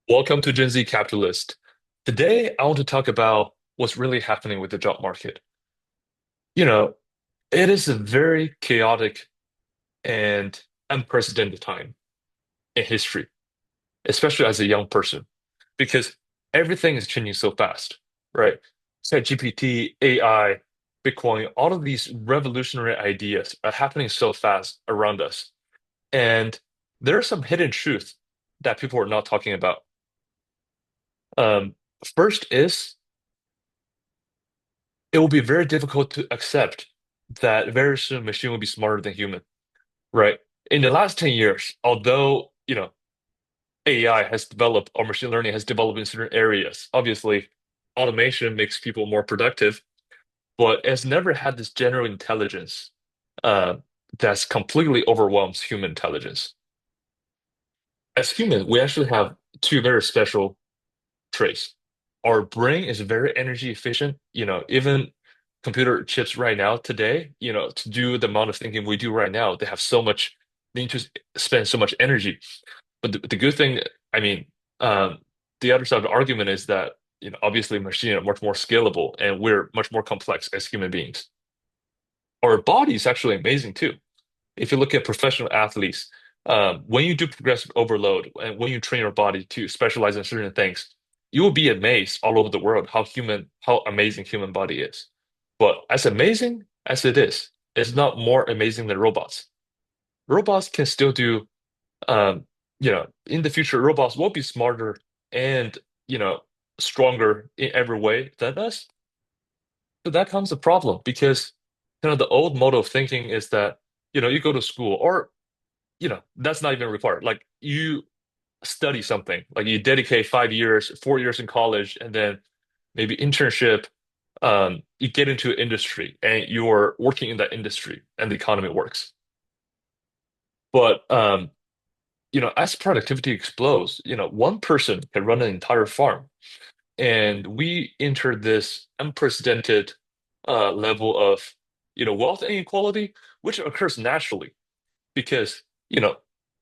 Welcome to Gen Z Capitalist. Today, I want to talk about what's really happening with the job market. You know, it is a very chaotic and unprecedented time in history, especially as a young person, because everything is changing so fast, right? ChatGPT, AI, Bitcoin, all of these revolutionary ideas are happening so fast around us. And there are some hidden truths that people are not talking about. Um, First is it will be very difficult to accept that very soon machine will be smarter than human, right? In the last 10 years, although, AI has developed or machine learning has developed in certain areas, obviously automation makes people more productive, but it's never had this general intelligence uh, that's completely overwhelms human intelligence. As humans, we actually have two very special trace. Our brain is very energy efficient. Even computer chips right now today, to do the amount of thinking we do right now, they need to spend so much energy. But the good thing, I mean, um, the other side of the argument is that, obviously machines are much more scalable and we're much more complex as human beings. Our body is actually amazing too. If you look at professional athletes, when you do progressive overload and when you train your body to specialize in certain things, you will be amazed all over the world how amazing human body is. But as amazing as it is, it's not more amazing than robots. Robots can still do, in the future, robots will be smarter and, you know, stronger in every way than us. But that comes a problem because kind of the old model of thinking is that, you go to school or that's not even required. Like you study something, like you dedicate 5 years, 4 years in college, and then maybe internship. You get into industry and you're working in that industry and the economy works. But as productivity explodes, one person can run an entire farm. And we enter this unprecedented level of, wealth inequality, which occurs naturally because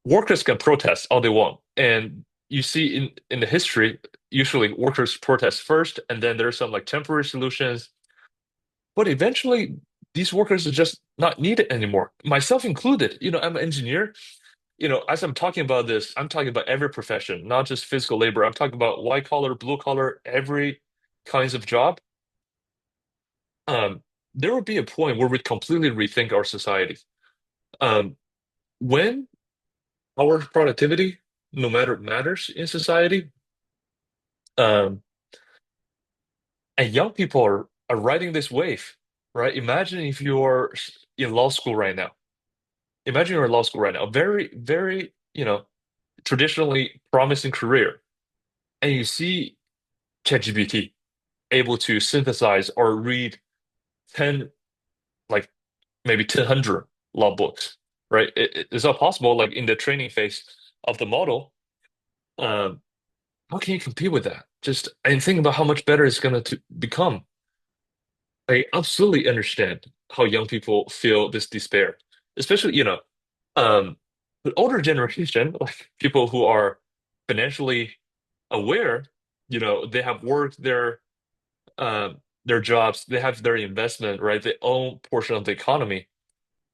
workers can protest all they want, and you see in the history, usually workers protest first, and then there's some like temporary solutions, but eventually these workers are just not needed anymore, myself included. I'm an engineer. As I'm talking about this, I'm talking about every profession, not just physical labor. I'm talking about white collar, blue collar, every kinds of job. um there will be a point where we completely rethink our society. When our productivity, no matter matters in society. Um, and young people are riding this wave, right? Imagine if you're in law school right now. Imagine you're in law school right now, very, very, traditionally promising career, and you see ChatGPT able to synthesize or read 10, like maybe 100 law books, right? It's not possible, like in the training phase of the model. Um, how can you compete with that? Just and think about how much better it's going to become. I absolutely understand how young people feel this despair, especially, the older generation, like people who are financially aware, they have worked their jobs, they have their investment, right? They own portion of the economy.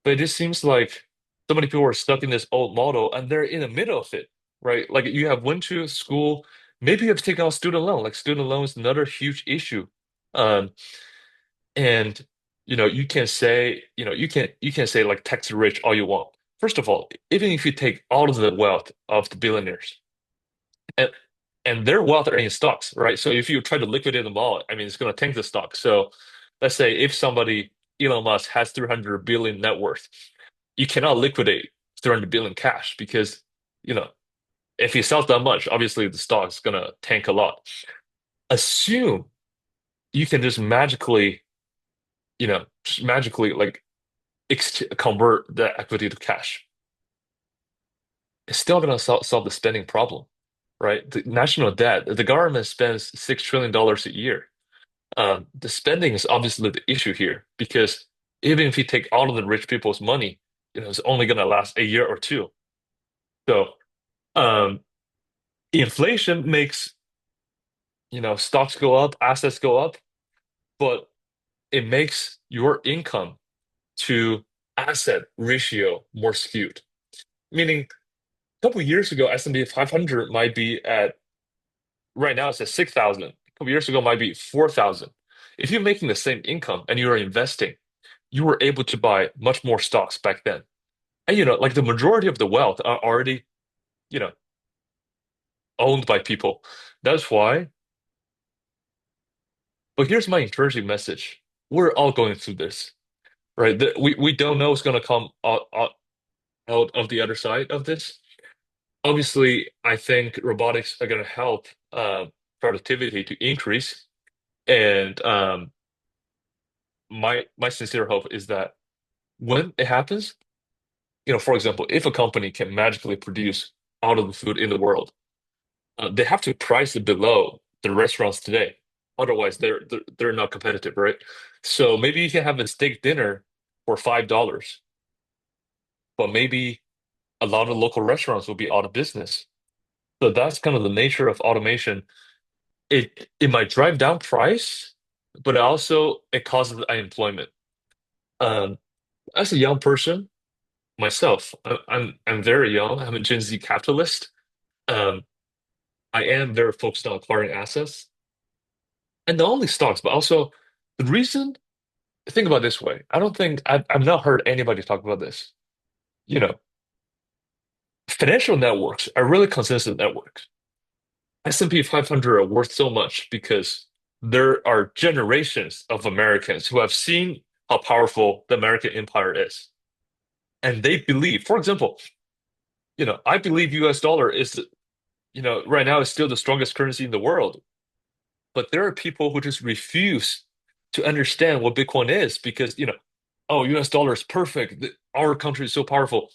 But it just seems like so many people are stuck in this old model and they're in the middle of it, right? Like you have went to school, maybe you have taken out student loan. Like student loan is another huge issue. Um, and you can say like tax rich all you want. First of all, even if you take all of the wealth of the billionaires and their wealth are in stocks, right? So if you try to liquidate them all, I mean it's gonna tank the stock. So let's say if somebody, Elon Musk, has 300 billion net worth, you cannot liquidate 300 billion cash because, you know, if he sells that much, obviously the stock's gonna tank a lot. Assume you can just magically like ex convert the equity to cash. It's still going to solve the spending problem, right? The national debt, the government spends $6 trillion a year. The spending is obviously the issue here because even if you take all of the rich people's money, it's only going to last a year or two. So, um, Inflation makes, stocks go up, assets go up, but it makes your income to asset ratio more skewed. Meaning, a couple years ago, S&P 500 might be at, right now it's at 6,000. A couple years ago might be 4,000. If you're making the same income and you're investing, you were able to buy much more stocks back then. And like the majority of the wealth are already, you know, owned by people. That's why. But here's my encouraging message. We're all going through this, right? We don't know what's going to come out of the other side of this. Obviously, I think robotics are going to help productivity to increase. And my sincere hope is that when it happens, for example, if a company can magically produce all of the food in the world, they have to price it below the restaurants today. Otherwise, they're not competitive, right? So maybe you can have a steak dinner for $5, but maybe a lot of local restaurants will be out of business. So that's kind of the nature of automation. It might drive down price, but also it causes unemployment. Um, as a young person myself, I'm very young. I'm a Gen Z capitalist. Um, I am very focused on acquiring assets, and not only stocks, but also the reason. Think about it this way. I don't think I've not heard anybody talk about this. You know, financial networks are really consensus networks. S&P 500 are worth so much because there are generations of Americans who have seen how powerful the American empire is. And they believe, for example, I believe US dollar is, right now is still the strongest currency in the world. But there are people who just refuse to understand what Bitcoin is because, oh, US dollar is perfect. Our country is so powerful.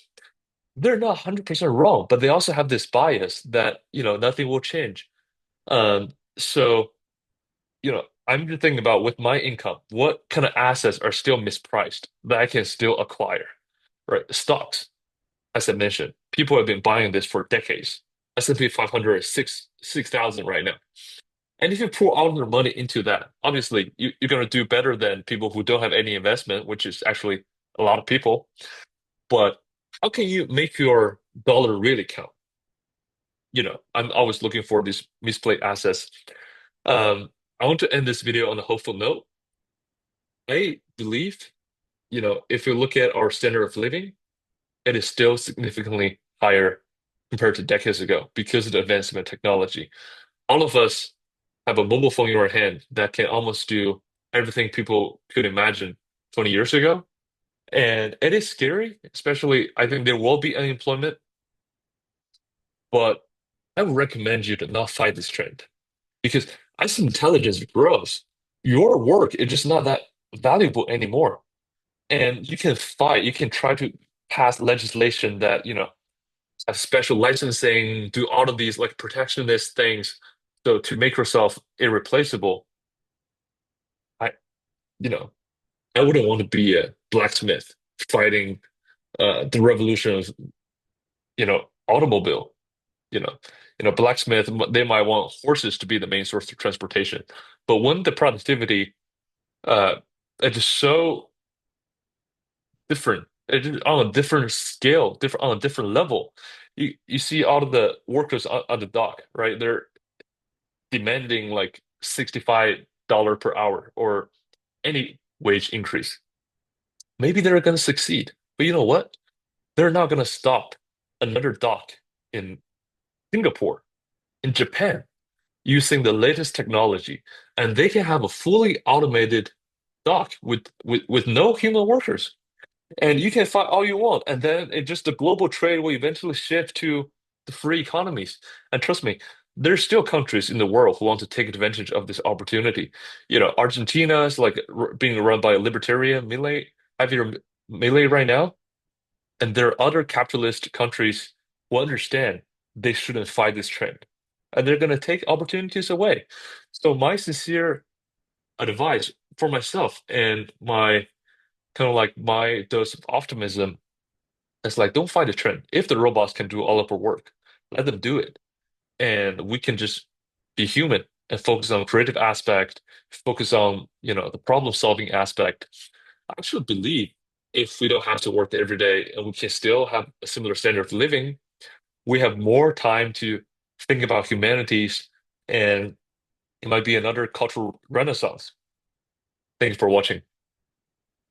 They're not 100% wrong, but they also have this bias that, nothing will change. So, I'm just thinking about with my income, what kind of assets are still mispriced that I can still acquire, right? Stocks, as I mentioned, people have been buying this for decades. S&P 500 is 6,000 right now. And if you pour all of your money into that, obviously you're going to do better than people who don't have any investment, which is actually a lot of people. But how can you make your dollar really count? I'm always looking for these misplaced assets. Um, I want to end this video on a hopeful note. I believe, if you look at our standard of living, it is still significantly higher compared to decades ago because of the advancement of technology. All of us have a mobile phone in our hand that can almost do everything people could imagine 20 years ago. And it is scary, especially I think there will be unemployment, but I would recommend you to not fight this trend because as intelligence grows, your work is just not that valuable anymore. And you can fight, you can try to pass legislation that, have special licensing, do all of these like protectionist things. So to make yourself irreplaceable, I, you know, I wouldn't want to be a blacksmith fighting the revolution of, automobile. You know, blacksmith, they might want horses to be the main source of transportation. But when the productivity uh it is so different, it is on a different scale, different on a different level. You see all of the workers on the dock, right? They're demanding like $65 per hour or any wage increase. Maybe they're going to succeed. But you know what? They're not going to stop another dock in Singapore, in Japan, using the latest technology, and they can have a fully automated dock with no human workers. And you can fight all you want, and then the global trade will eventually shift to the free economies. And trust me, there's still countries in the world who want to take advantage of this opportunity. Argentina is like being run by a libertarian Milei, Javier Milei right now, and there are other capitalist countries who understand they shouldn't fight this trend, and they're going to take opportunities away. So my sincere advice for myself and my kind of like my dose of optimism is like, don't fight the trend. If the robots can do all of our work, let them do it. and we can just be human and focus on creative aspect, focus on, the problem solving aspect. I actually believe if we don't have to work every day and we can still have a similar standard of living, we have more time to think about humanities, and it might be another cultural renaissance. Thanks for watching.